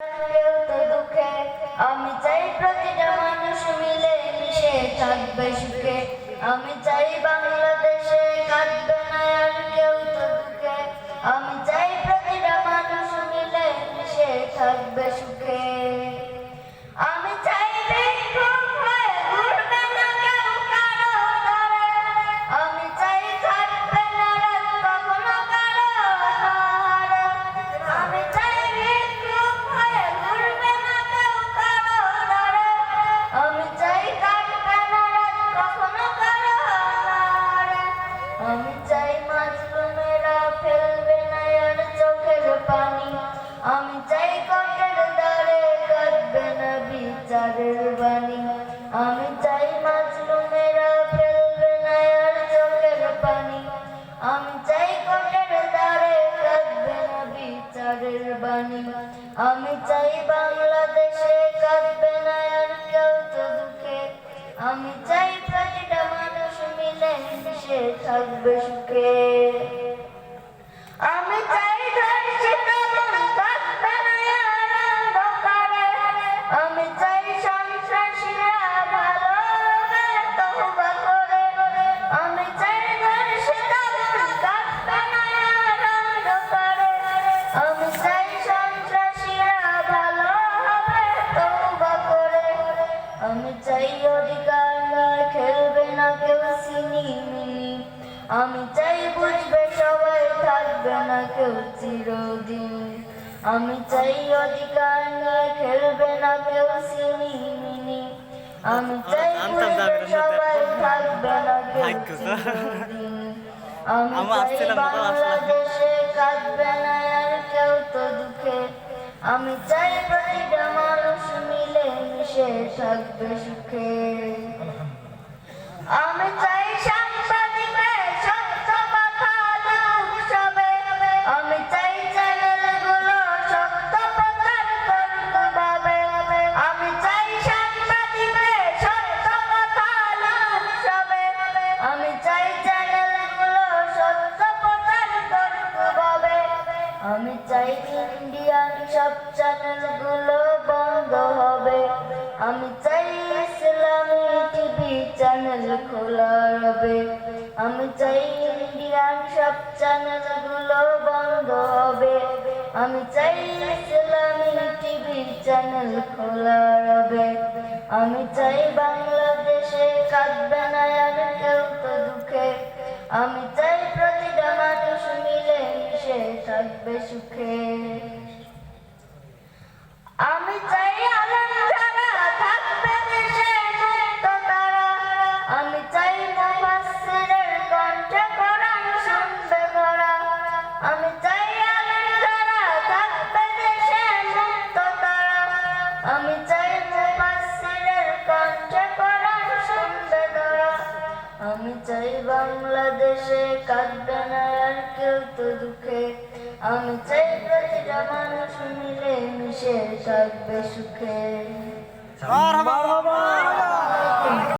কেউ তো দুঃখে, আমি চাই প্রতিটা মানুষ মিলে মিশে থাকবে সুখে। আমি চাই বাংলাদেশে কাটবে না আর কেউ তো দুঃখে, আমি চাই প্রতিটা মানুষ মিলে মিশে থাকবে সুখে। আমি চাই ভিক্ষুক হয়ে ঘুরবে না কেউ কারো দ্বারে, আমি চাই থাকবে না রাত কখনো কারো আহারে। আমি চাই ভিক্ষুক হয়ে ঘুরবে না কেউ কারো দ্বারে, আমি চাই কাটবে না রাত কখনো কারো আহারে। আমি চাই মাজলুমেরা ফেলবে না আর চোখের পানি, আমি চাই কোর্টের দ্বারে কাটবে না বিচারের বাণী। আমি চাই মাজলুমেরা ফেলবে না আর চোখের পানি, আমি চাই কোর্টের দ্বারে কাটবে না বিচারের বাণী। আমি চাই বাংলাদেশে কাটবে না আর কেউ তো দুঃখে, আমি চাই প্রতিটা মানুষ মিলে মিশে থাকবে সুখে। আমি চাই ধর্ষিত মন থাকবে না আর অন্ধকারে, আমি চাই সন্ত্রাসীরা ভালো হবে তওবা করে। আমি চাই ধর্ষিত মন থাকবে না আর অন্ধকারে, আমি চাই সন্ত্রাসীরা ভালো হবে তওবা করে। আমি চাই অধিকার নয় খেলবে না কেউ সিনিমিনি, আমি চাই বুঝবে সবাই থাকবে না কেউ চিরদিন। আমি চাই অধিকার নয় খেলবে না কেউ সিনিমিনি, আমি চাই বুঝবে সবাই থাকবে না কেউ চিরদিন। আমি চাই বাংলাদেশে কাটবে না আর কেউ তো দুঃখে, আমি চাই প্রতিটা মানুষ মিলে মিশে থাকবে সুখে। আমি চাই সাংবাদিকের সত্য কথা লোকসভে, আমি চাই চ্যানেলগুলো সত্য প্রচার করতে পাবে। আমি চাই সাংবাদিকের সত্য কথা লোকসভে, আমি চাই চ্যানেলগুলো সত্য প্রচার করতে পাবে। আমি চাই ইন্ডিয়ান সব চ্যানেলগুলো বন্ধ হবে, আমি চাই ইসলামী টিভি চ্যানেল খোলা হবে। আমি চাই ইন্ডিয়ান সব চ্যানেলগুলো বন্ধ হবে, আমি চাই ইসলামী টিভি চ্যানেল খোলা হবে। আমি চাই বাংলাদেশে কাটবে না আর কেউ তো দুঃখে, আমি চাই প্রতিটা মানুষ মিলে মিশে থাকবে সুখে। আমি চাই আলেম যারা থাকবে দেশে মুক্ত তারা, আমি চাই মুফাসসিরের কণ্ঠে কোরআন শুনবে ঘোরা। আমি চাই আলেম যারা থাকবে দেশে মুক্ত তারা, আমি চাই মুফাসসিরের কণ্ঠে কোরআন শুনবে ঘোরা। আমি চাই বাংলাদেশে কাটবে না আর কেউ তো দুঃখে, আমি চাই প্রতিটা মানুষ মিলে মিশে থাকবে সুখে।